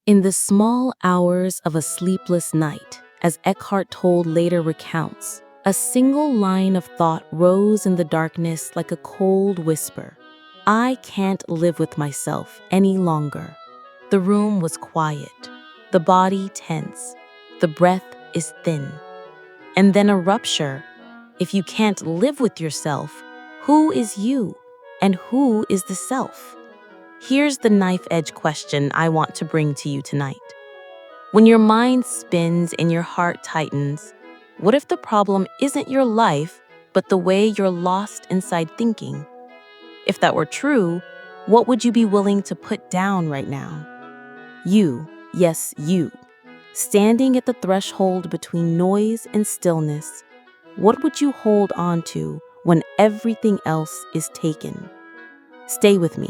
In the small hours of a sleepless night, as Eckhart Tolle later recounts, a single line of thought rose in the darkness like a cold whisper. I can't live with myself any longer. The room was quiet, the body tense, the breath is thin. And then a rupture. If you can't live with yourself, who is you? And who is the self? Here's the knife-edge question I want to bring to you tonight. When your mind spins and your heart tightens, what if the problem isn't your life, but the way you're lost inside thinking? If that were true, what would you be willing to put down right now? You, yes, you, standing at the threshold between noise and stillness, what would you hold on to when everything else is taken? Stay with me.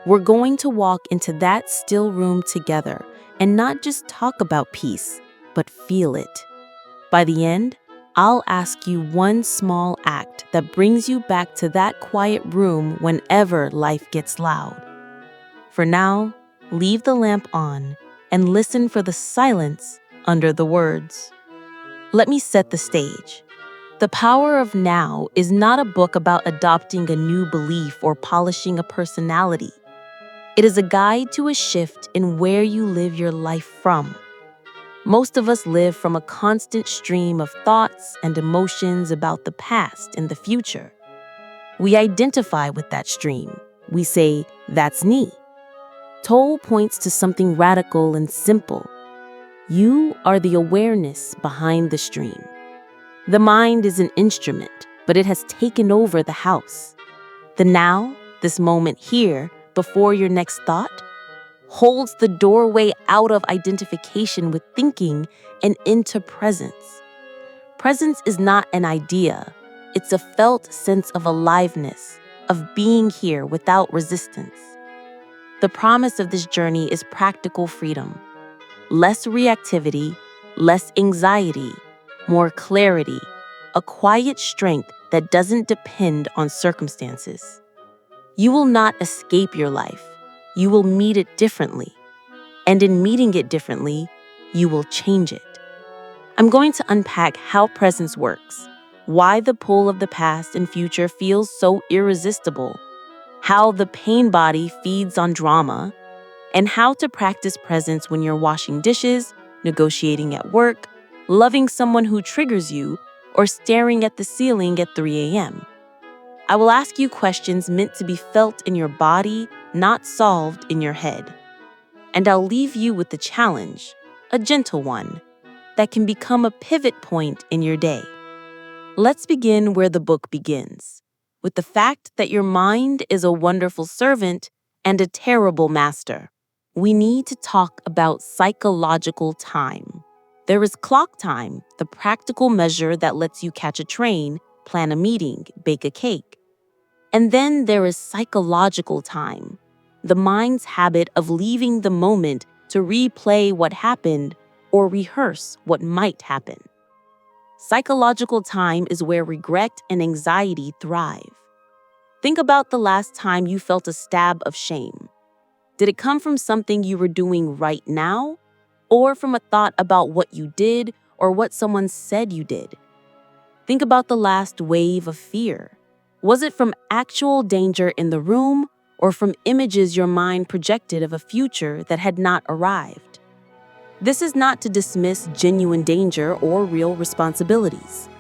We're going to walk into that still room together and not just talk about peace, but feel it. By the end, I'll ask you one small act that brings you back to that quiet room whenever life gets loud. For now, leave the lamp on and listen for the silence under the words. Let me set the stage. The Power of Now is not a book about adopting a new belief or polishing a personality. It is a guide to a shift in where you live your life from. Most of us live from a constant stream of thoughts and emotions about the past and the future. We identify with that stream. We say, that's me. Toll points to something radical and simple. You are the awareness behind the stream. The mind is an instrument, but it has taken over the house. The now, this moment here, before your next thought, holds the doorway out of identification with thinking and into presence. Presence is not an idea. It's a felt sense of aliveness, of being here without resistance. The promise of this journey is practical freedom. Less reactivity, less anxiety, more clarity, a quiet strength that doesn't depend on circumstances. You will not escape your life. You will meet it differently. And in meeting it differently, you will change it. I'm going to unpack how presence works, why the pull of the past and future feels so irresistible, how the pain body feeds on drama, and how to practice presence when you're washing dishes, negotiating at work, loving someone who triggers you, or staring at the ceiling at 3 a.m. I will ask you questions meant to be felt in your body, not solved in your head. And I'll leave you with the challenge, a gentle one, that can become a pivot point in your day. Let's begin where the book begins, with the fact that your mind is a wonderful servant and a terrible master. We need to talk about psychological time. There is clock time, the practical measure that lets you catch a train, plan a meeting, bake a cake. And then there is psychological time, the mind's habit of leaving the moment to replay what happened or rehearse what might happen. Psychological time is where regret and anxiety thrive. Think about the last time you felt a stab of shame. Did it come from something you were doing right now, or from a thought about what you did or what someone said you did? Think about the last wave of fear. Was it from actual danger in the room or from images your mind projected of a future that had not arrived? This is not to dismiss genuine danger or real responsibilities.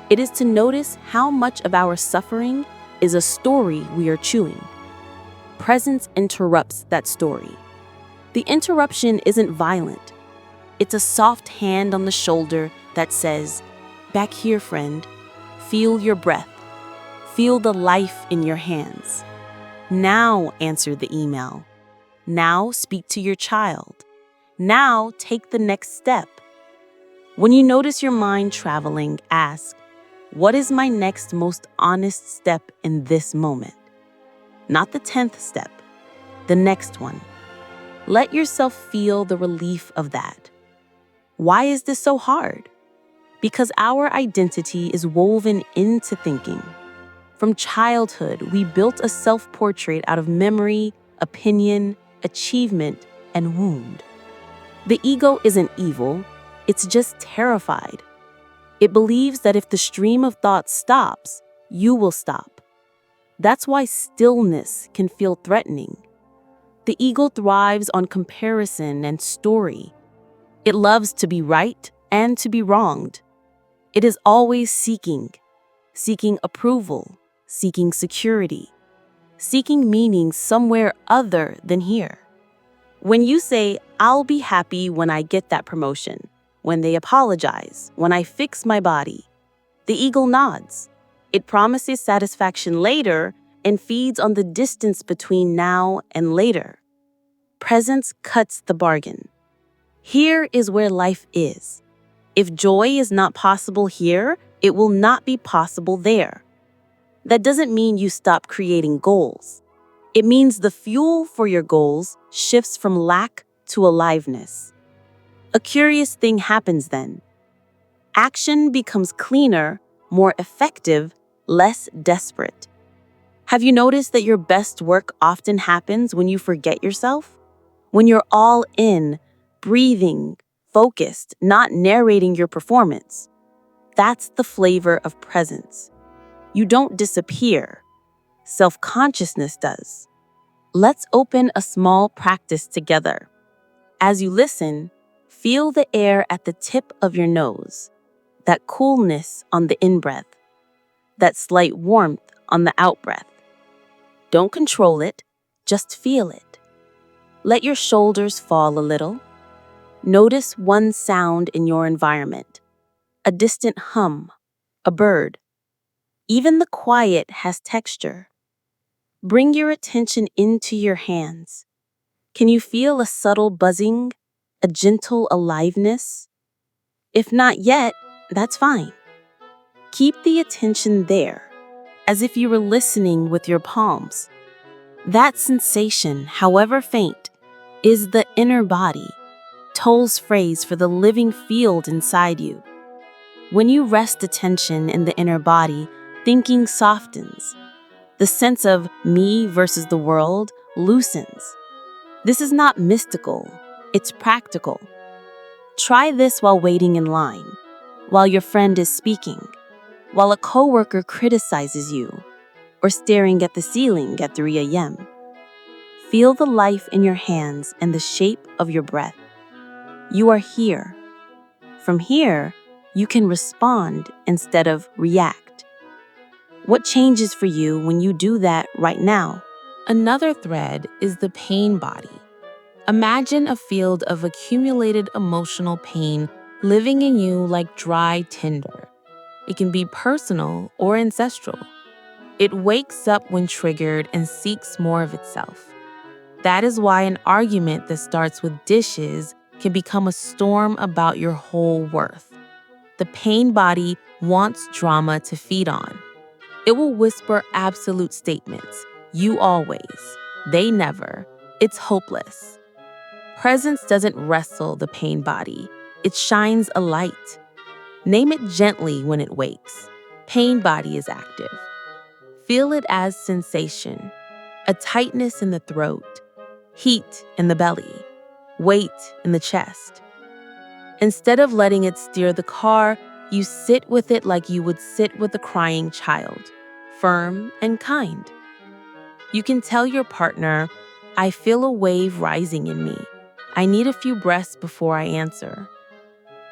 It is to notice how much of our suffering is a story we are chewing. Presence interrupts that story. The interruption isn't violent. It's a soft hand on the shoulder that says, "Back here, friend. Feel your breath. Feel the life in your hands. Now answer the email. Now speak to your child. Now take the next step." When you notice your mind traveling, ask, what is my next most honest step in this moment? Not the 10th step, the next one. Let yourself feel the relief of that. Why is this so hard? Because our identity is woven into thinking. From childhood, we built a self-portrait out of memory, opinion, achievement, and wound. The ego isn't evil, it's just terrified. It believes that if the stream of thought stops, you will stop. That's why stillness can feel threatening. The ego thrives on comparison and story. It loves to be right and to be wronged. It is always seeking approval, seeking security, seeking meaning somewhere other than here. When you say, "I'll be happy when I get that promotion," when they apologize, when I fix my body, the ego nods. It promises satisfaction later and feeds on the distance between now and later. Presence cuts the bargain. Here is where life is. If joy is not possible here, it will not be possible there. That doesn't mean you stop creating goals. It means the fuel for your goals shifts from lack to aliveness. A curious thing happens then. Action becomes cleaner, more effective, less desperate. Have you noticed that your best work often happens when you forget yourself? When you're all in, breathing, focused, not narrating your performance. That's the flavor of presence. You don't disappear. Self-consciousness does. Let's open a small practice together. As you listen, feel the air at the tip of your nose, that coolness on the in-breath, that slight warmth on the out-breath. Don't control it, just feel it. Let your shoulders fall a little. Notice one sound in your environment, a distant hum, a bird. Even the quiet has texture. Bring your attention into your hands. Can you feel a subtle buzzing, a gentle aliveness? If not yet, that's fine. Keep the attention there, as if you were listening with your palms. That sensation, however faint, is the inner body, Toll's phrase for the living field inside you. When you rest attention in the inner body, thinking softens. The sense of me versus the world loosens. This is not mystical, it's practical. Try this while waiting in line, while your friend is speaking, while a coworker criticizes you, or staring at the ceiling at 3 a.m. Feel the life in your hands and the shape of your breath. You are here. From here, you can respond instead of react. What changes for you when you do that right now? Another thread is the pain body. Imagine a field of accumulated emotional pain living in you like dry tinder. It can be personal or ancestral. It wakes up when triggered and seeks more of itself. That is why an argument that starts with dishes can become a storm about your whole worth. The pain body wants drama to feed on. It will whisper absolute statements. You always. They never. It's hopeless. Presence doesn't wrestle the pain body. It shines a light. Name it gently when it wakes. Pain body is active. Feel it as sensation, a tightness in the throat, heat in the belly, weight in the chest. Instead of letting it steer the car, you sit with it like you would sit with a crying child, firm and kind. You can tell your partner, I feel a wave rising in me. I need a few breaths before I answer.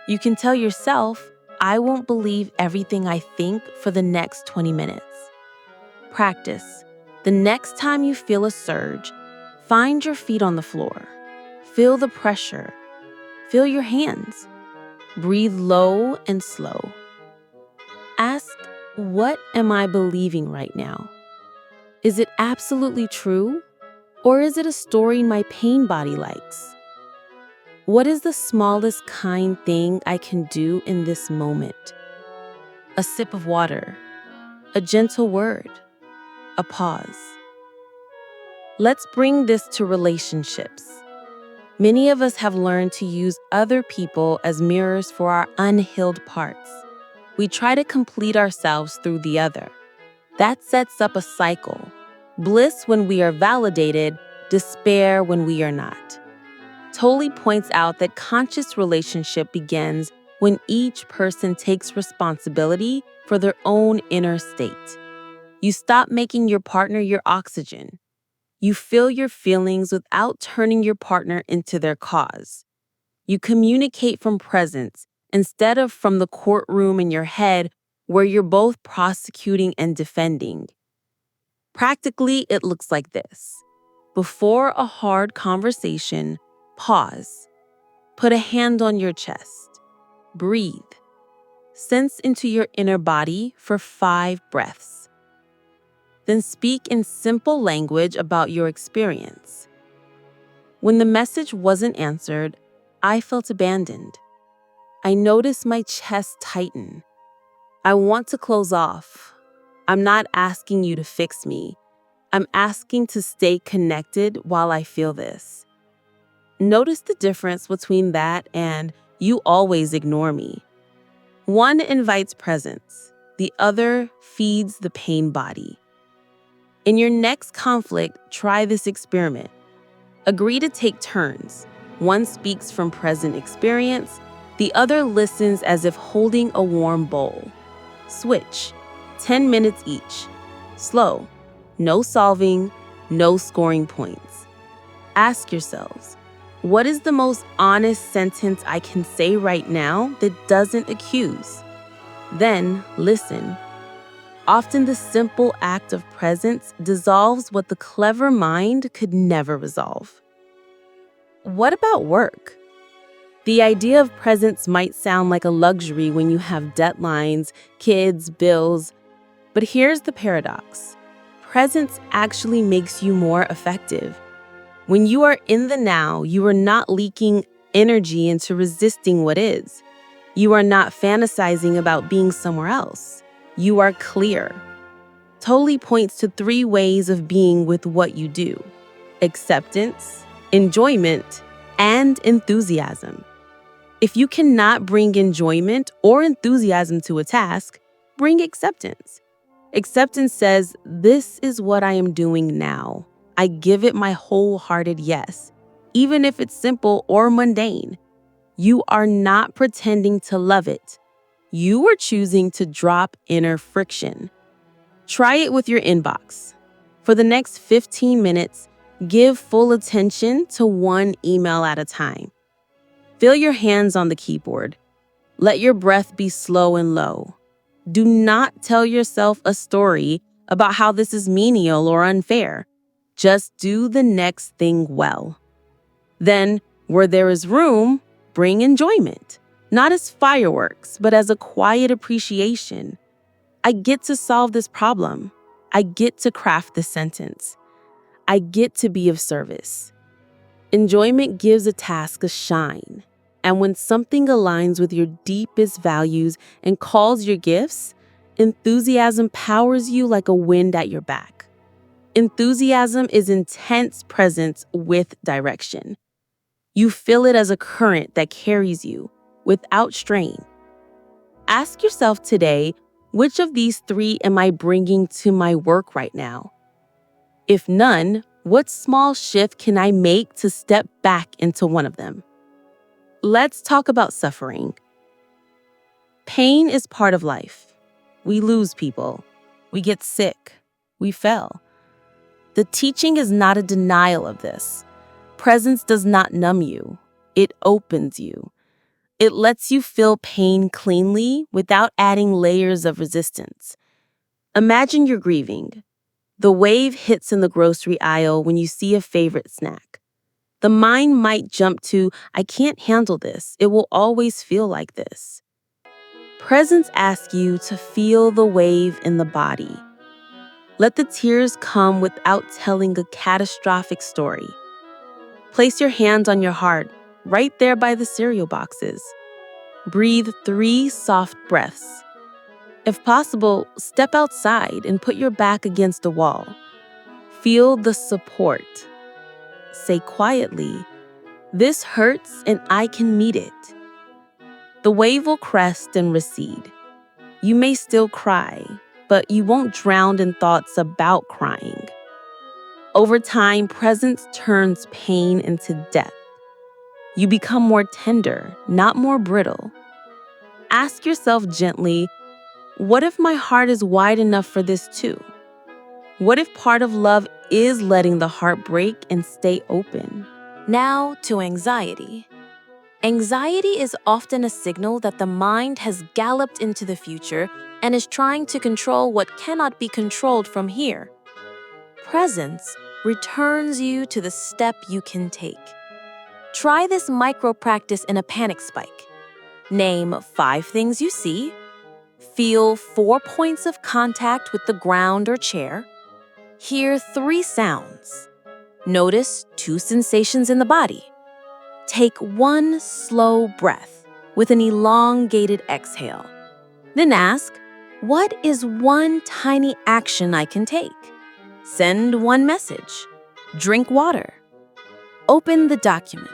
You can tell yourself, I won't believe everything I think for the next 20 minutes. Practice. The next time you feel a surge, find your feet on the floor. Feel the pressure. Feel your hands. Breathe low and slow. Ask, what am I believing right now? Is it absolutely true? Or is it a story my pain body likes? What is the smallest kind thing I can do in this moment? A sip of water, a gentle word, a pause. Let's bring this to relationships. Many of us have learned to use other people as mirrors for our unhealed parts. We try to complete ourselves through the other. That sets up a cycle. Bliss when we are validated, despair when we are not. Tolle points out that conscious relationship begins when each person takes responsibility for their own inner state. You stop making your partner your oxygen. You feel your feelings without turning your partner into their cause. You communicate from presence instead of from the courtroom in your head where you're both prosecuting and defending. Practically, it looks like this. Before a hard conversation, pause. Put a hand on your chest. Breathe. Sense into your inner body for 5 breaths. Then speak in simple language about your experience. When the message wasn't answered, I felt abandoned. I noticed my chest tighten. I want to close off. I'm not asking you to fix me. I'm asking to stay connected while I feel this. Notice the difference between that and you always ignore me. One invites presence. The other feeds the pain body. In your next conflict, try this experiment. Agree to take turns. One speaks from present experience. The other listens as if holding a warm bowl. Switch. 10 minutes each. Slow. No solving, no scoring points. Ask yourselves, what is the most honest sentence I can say right now that doesn't accuse? Then listen. Often the simple act of presence dissolves what the clever mind could never resolve. What about work? The idea of presence might sound like a luxury when you have deadlines, kids, bills. But here's the paradox. Presence actually makes you more effective. When you are in the now, you are not leaking energy into resisting what is. You are not fantasizing about being somewhere else. You are clear. Tolle points to 3 ways of being with what you do: acceptance, enjoyment, and enthusiasm. If you cannot bring enjoyment or enthusiasm to a task, bring acceptance. Acceptance says, this is what I am doing now. I give it my wholehearted yes, even if it's simple or mundane. You are not pretending to love it. You are choosing to drop inner friction. Try it with your inbox. For the next 15 minutes, give full attention to one email at a time. Feel your hands on the keyboard. Let your breath be slow and low. Do not tell yourself a story about how this is menial or unfair. Just do the next thing well. Then, where there is room, bring enjoyment. Not as fireworks, but as a quiet appreciation. I get to solve this problem. I get to craft this sentence. I get to be of service. Enjoyment gives a task a shine. And when something aligns with your deepest values and calls your gifts, enthusiasm powers you like a wind at your back. Enthusiasm is intense presence with direction. You feel it as a current that carries you without strain. Ask yourself today, which of these 3 am I bringing to my work right now? If none, what small shift can I make to step back into one of them? Let's talk about suffering. Pain is part of life. We lose people. We get sick. We fail. The teaching is not a denial of this. Presence does not numb you. It opens you. It lets you feel pain cleanly without adding layers of resistance. Imagine you're grieving. The wave hits in the grocery aisle when you see a favorite snack. The mind might jump to, I can't handle this. It will always feel like this. Presence asks you to feel the wave in the body. Let the tears come without telling a catastrophic story. Place your hands on your heart, right there by the cereal boxes. Breathe 3 soft breaths. If possible, step outside and put your back against a wall. Feel the support. Say quietly, this hurts and I can meet it. The wave will crest and recede. You may still cry, but you won't drown in thoughts about crying. Over time, presence turns pain into depth. You become more tender, not more brittle. Ask yourself gently, what if my heart is wide enough for this too? What if part of love is letting the heart break and stay open? Now to anxiety. Anxiety is often a signal that the mind has galloped into the future and is trying to control what cannot be controlled from here. Presence returns you to the step you can take. Try this micro practice in a panic spike. Name 5 things you see. Feel 4 points of contact with the ground or chair. Hear 3 sounds. Notice 2 sensations in the body. Take 1 slow breath with an elongated exhale. Then ask, what is one tiny action I can take? Send 1 message. Drink water. Open the document.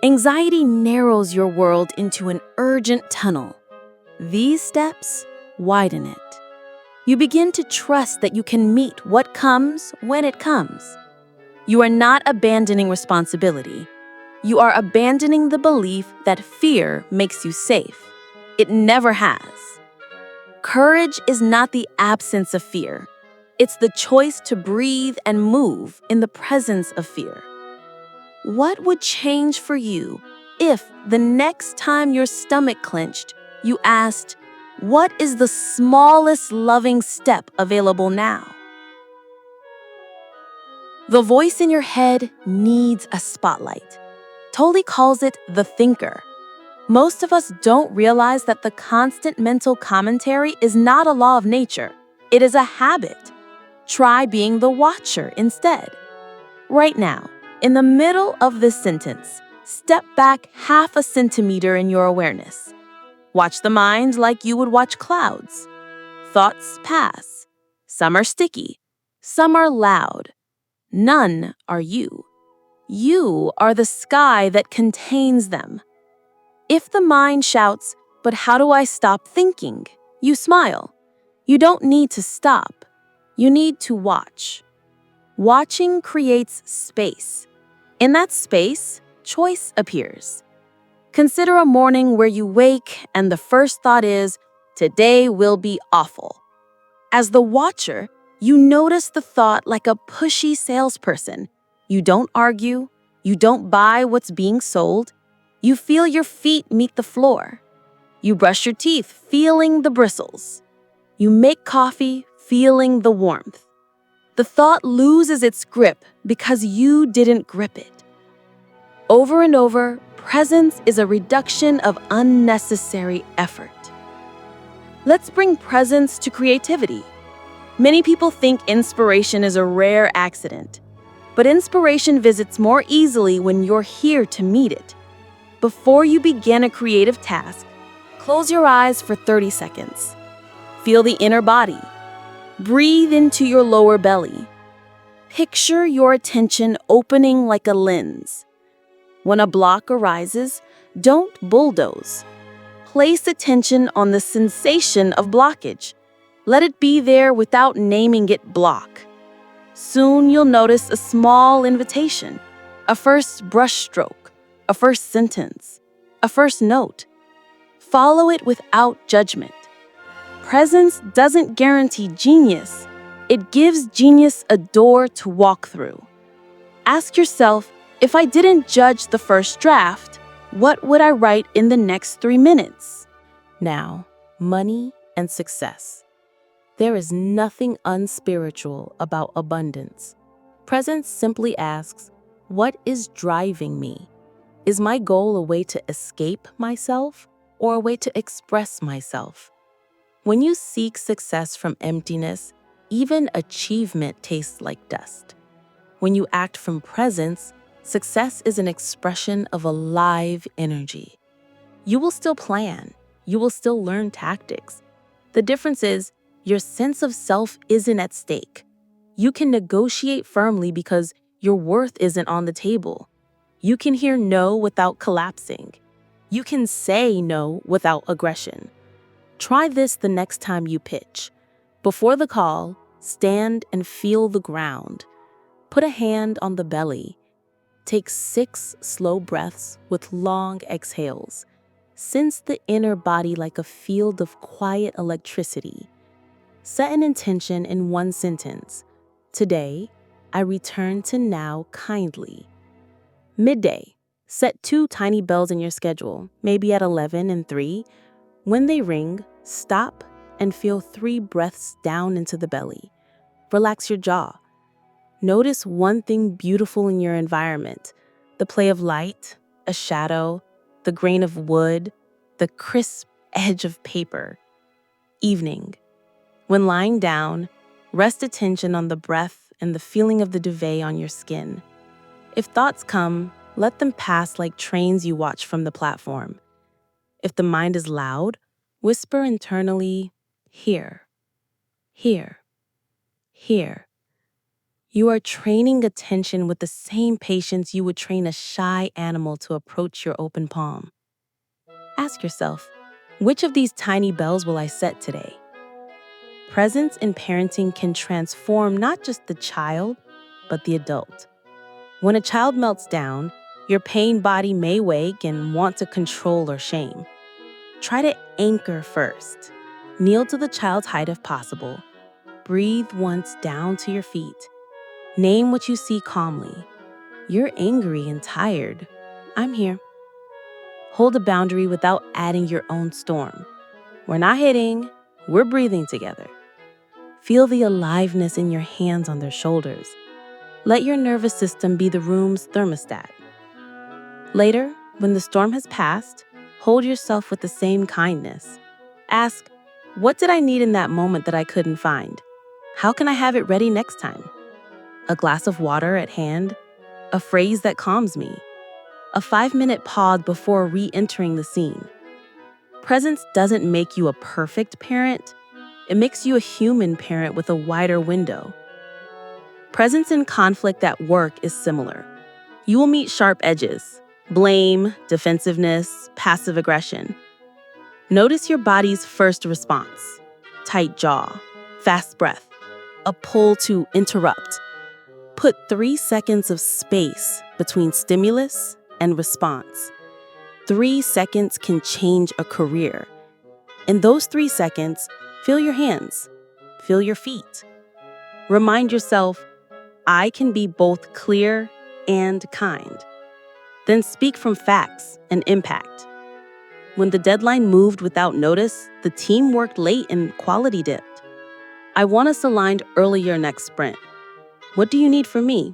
Anxiety narrows your world into an urgent tunnel. These steps widen it. You begin to trust that you can meet what comes when it comes. You are not abandoning responsibility. You are abandoning the belief that fear makes you safe. It never has. Courage is not the absence of fear. It's the choice to breathe and move in the presence of fear. What would change for you if the next time your stomach clenched, you asked, what is the smallest loving step available now? The voice in your head needs a spotlight. Tolle calls it the thinker. Most of us don't realize that the constant mental commentary is not a law of nature. It is a habit. Try being the watcher instead. Right now, in the middle of this sentence, step back 1/2 centimeter in your awareness. Watch the mind like you would watch clouds. Thoughts pass. Some are sticky. Some are loud. None are you. You are the sky that contains them. If the mind shouts, but how do I stop thinking? You smile. You don't need to stop. You need to watch. Watching creates space. In that space, choice appears. Consider a morning where you wake and the first thought is, today will be awful. As the watcher, you notice the thought like a pushy salesperson. You don't argue. You don't buy what's being sold. You feel your feet meet the floor. You brush your teeth, feeling the bristles. You make coffee, feeling the warmth. The thought loses its grip because you didn't grip it. Over and over, presence is a reduction of unnecessary effort. Let's bring presence to creativity. Many people think inspiration is a rare accident, but inspiration visits more easily when you're here to meet it. Before you begin a creative task, close your eyes for 30 seconds. Feel the inner body. Breathe into your lower belly. Picture your attention opening like a lens. When a block arises, don't bulldoze. Place attention on the sensation of blockage. Let it be there without naming it block. Soon you'll notice a small invitation, a first brush stroke, a first sentence, a first note. Follow it without judgment. Presence doesn't guarantee genius. It gives genius a door to walk through. Ask yourself, if I didn't judge the first draft, what would I write in the next 3 minutes? Now, money and success. There is nothing unspiritual about abundance. Presence simply asks, what is driving me? Is my goal a way to escape myself or a way to express myself? When you seek success from emptiness, even achievement tastes like dust. When you act from presence, success is an expression of a live energy. You will still plan. You will still learn tactics. The difference is, your sense of self isn't at stake. You can negotiate firmly because your worth isn't on the table. You can hear no without collapsing. You can say no without aggression. Try this the next time you pitch. Before the call, stand and feel the ground. Put a hand on the belly. Take 6 slow breaths with long exhales. Sense the inner body like a field of quiet electricity. Set an intention in one sentence. Today, I return to now kindly. Midday. Set 2 tiny bells in your schedule, maybe at 11 and 3. When they ring, stop and feel 3 breaths down into the belly. Relax your jaw. Notice one thing beautiful in your environment: the play of light, a shadow, the grain of wood, the crisp edge of paper. Evening. When lying down, rest attention on the breath and the feeling of the duvet on your skin. If thoughts come, let them pass like trains you watch from the platform. If the mind is loud, whisper internally, here, here, here. You are training attention with the same patience you would train a shy animal to approach your open palm. Ask yourself, which of these tiny bells will I set today? Presence in parenting can transform not just the child, but the adult. When a child melts down, your pain body may wake and want to control or shame. Try to anchor first. Kneel to the child's height if possible. Breathe once down to your feet. Name what you see calmly. You're angry and tired. I'm here. Hold a boundary without adding your own storm. We're not hitting, we're breathing together. Feel the aliveness in your hands on their shoulders. Let your nervous system be the room's thermostat. Later, when the storm has passed, hold yourself with the same kindness. Ask, what did I need in that moment that I couldn't find? How can I have it ready next time? A glass of water at hand? A phrase that calms me? A 5-minute pause before re-entering the scene? Presence doesn't make you a perfect parent. It makes you a human parent with a wider window. Presence in conflict at work is similar. You will meet sharp edges: blame, defensiveness, passive aggression. Notice your body's first response: tight jaw, fast breath, a pull to interrupt. Put 3 seconds of space between stimulus and response. 3 seconds can change a career. In those 3 seconds, feel your hands, feel your feet. Remind yourself, I can be both clear and kind. Then speak from facts and impact. When the deadline moved without notice, the team worked late and quality dipped. I want us aligned earlier next sprint. What do you need from me?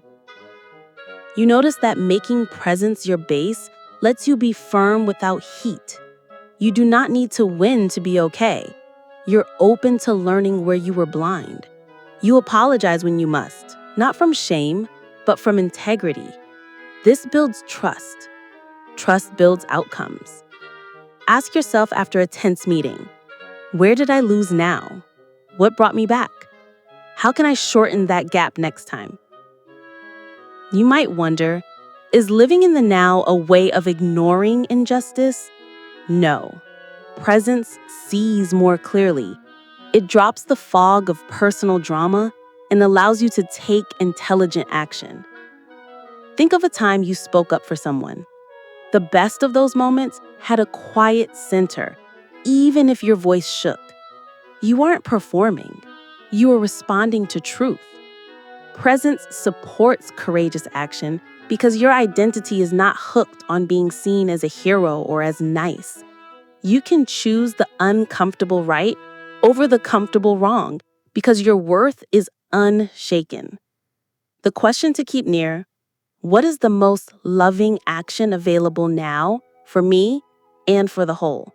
You notice that making presence your base lets you be firm without heat. You do not need to win to be okay. You're open to learning where you were blind. You apologize when you must, not from shame, but from integrity. This builds trust. Trust builds outcomes. Ask yourself after a tense meeting, where did I lose now? What brought me back? How can I shorten that gap next time? You might wonder, is living in the now a way of ignoring injustice? No. Presence sees more clearly. It drops the fog of personal drama and allows you to take intelligent action. Think of a time you spoke up for someone. The best of those moments had a quiet center, even if your voice shook. You aren't performing. You are responding to truth. Presence supports courageous action because your identity is not hooked on being seen as a hero or as nice. You can choose the uncomfortable right over the comfortable wrong because your worth is unshaken. The question to keep near: what is the most loving action available now for me and for the whole?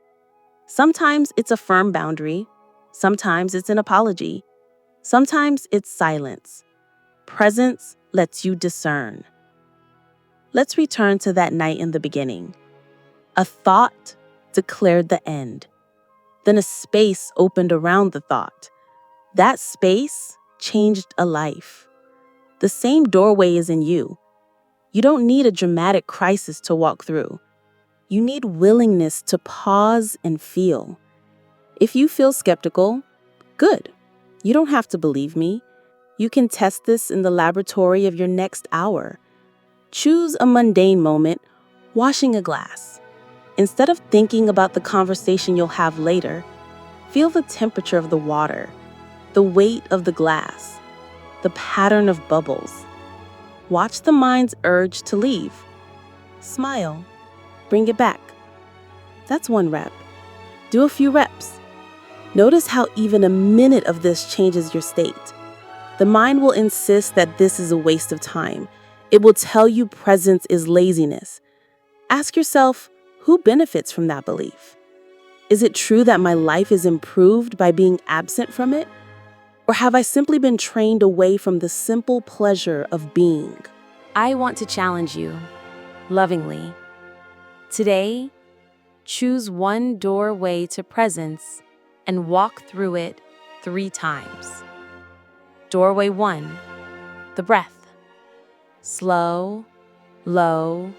Sometimes it's a firm boundary. Sometimes it's an apology. Sometimes it's silence. Presence lets you discern. Let's return to that night in the beginning. A thought declared the end. Then a space opened around the thought. That space changed a life. The same doorway is in you. You don't need a dramatic crisis to walk through. You need willingness to pause and feel. If you feel skeptical, good. You don't have to believe me. You can test this in the laboratory of your next hour. Choose a mundane moment, washing a glass. Instead of thinking about the conversation you'll have later, feel the temperature of the water, the weight of the glass, the pattern of bubbles. Watch the mind's urge to leave. Smile. Bring it back. That's one rep. Do a few reps. Notice how even a minute of this changes your state. The mind will insist that this is a waste of time. It will tell you presence is laziness. Ask yourself, who benefits from that belief? Is it true that my life is improved by being absent from it? Or have I simply been trained away from the simple pleasure of being? I want to challenge you, lovingly. Today, choose one doorway to presence and walk through it 3 times. Doorway 1, the breath. Slow, low,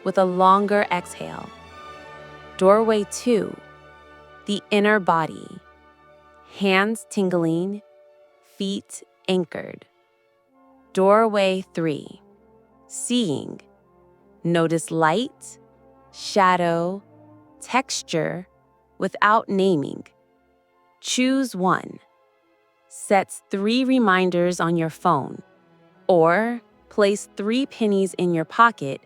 with a longer exhale. Doorway 2, the inner body. Hands tingling, feet anchored. Doorway 3, seeing. Notice light, shadow, texture without naming. Choose one. Set 3 reminders on your phone, or place 3 pennies in your pocket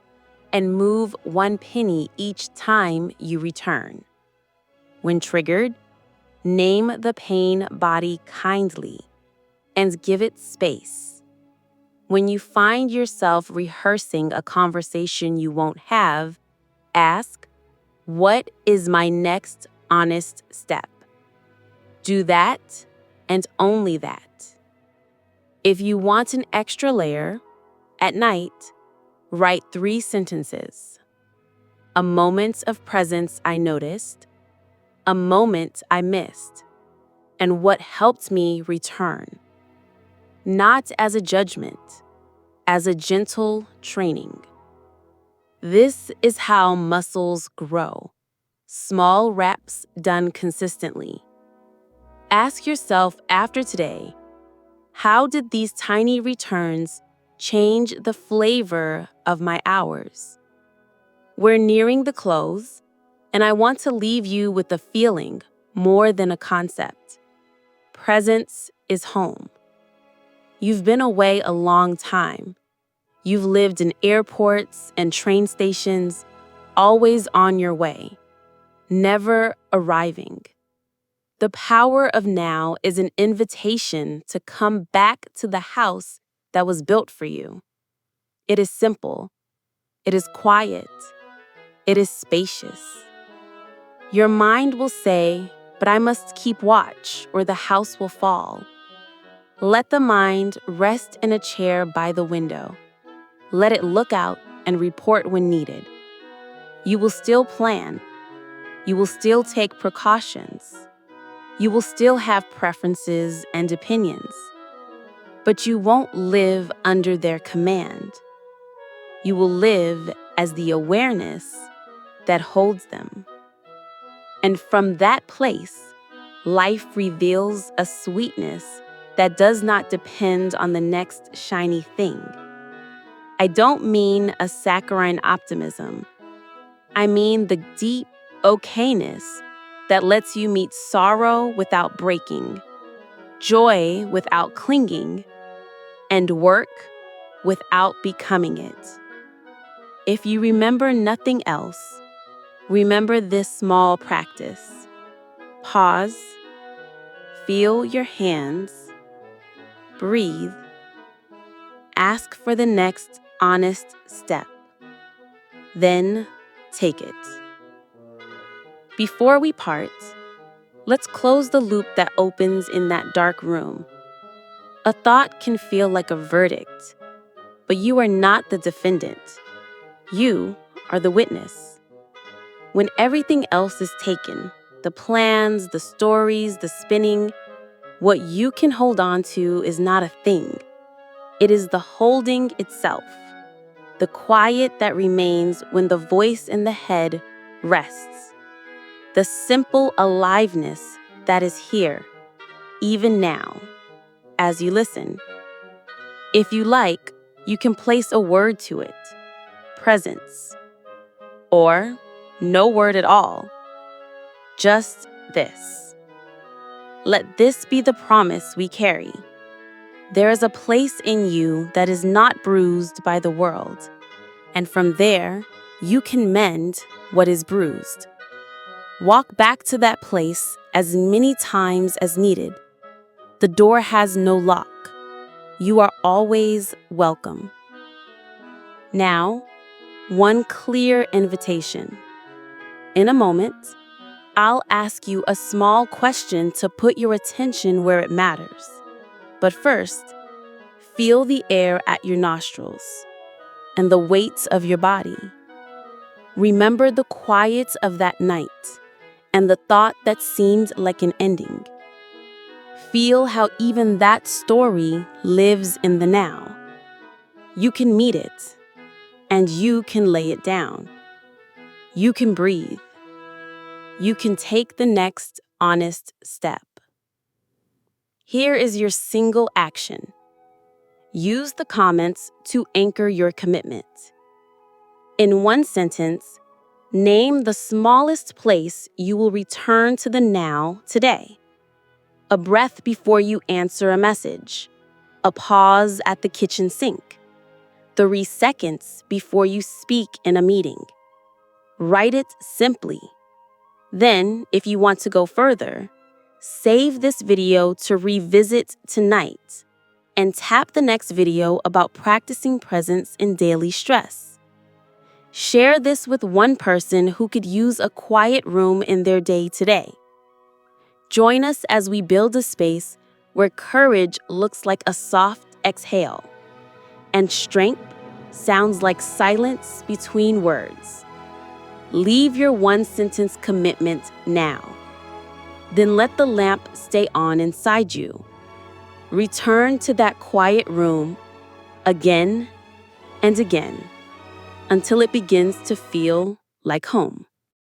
and move 1 penny each time you return. When triggered, name the pain body kindly and give it space. When you find yourself rehearsing a conversation you won't have, ask, what is my next honest step? Do that and only that. If you want an extra layer, at night, write 3 sentences. A moment of presence I noticed, a moment I missed, and what helped me return. Not as a judgment, as a gentle training. This is how muscles grow. Small reps done consistently. Ask yourself after today, how did these tiny returns change the flavor of my hours? We're nearing the close, and I want to leave you with a feeling more than a concept. Presence is home. You've been away a long time. You've lived in airports and train stations, always on your way, never arriving. The power of now is an invitation to come back to the house that was built for you. It is simple. It is quiet. It is spacious. Your mind will say, but I must keep watch or the house will fall. Let the mind rest in a chair by the window. Let it look out and report when needed. You will still plan. You will still take precautions. You will still have preferences and opinions. But you won't live under their command. You will live as the awareness that holds them. And from that place, life reveals a sweetness that does not depend on the next shiny thing. I don't mean a saccharine optimism. I mean the deep okayness that lets you meet sorrow without breaking, joy without clinging, and work without becoming it. If you remember nothing else, remember this small practice. Pause, feel your hands, breathe, ask for the next honest step. Then take it. Before we part, let's close the loop that opens in that dark room. A thought can feel like a verdict, but you are not the defendant. You are the witness. When everything else is taken, the plans, the stories, the spinning, what you can hold on to is not a thing. It is the holding itself, the quiet that remains when the voice in the head rests, the simple aliveness that is here, even now, as you listen. If you like, you can place a word to it, presence. Or no word at all. Just this. Let this be the promise we carry. There is a place in you that is not bruised by the world, and from there, you can mend what is bruised. Walk back to that place as many times as needed. The door has no lock. You are always welcome. Now, one clear invitation. In a moment, I'll ask you a small question to put your attention where it matters. But first, feel the air at your nostrils and the weight of your body. Remember the quiet of that night and the thought that seemed like an ending. Feel how even that story lives in the now. You can meet it, and you can lay it down. You can breathe. You can take the next honest step. Here is your single action. Use the comments to anchor your commitment. In one sentence, name the smallest place you will return to the now today. A breath before you answer a message. A pause at the kitchen sink. 3 seconds before you speak in a meeting. Write it simply. Then, if you want to go further, save this video to revisit tonight and tap the next video about practicing presence in daily stress. Share this with one person who could use a quiet room in their day today. Join us as we build a space where courage looks like a soft exhale and strength sounds like silence between words. Leave your one-sentence commitment now. Then let the lamp stay on inside you. Return to that quiet room again and again until it begins to feel like home.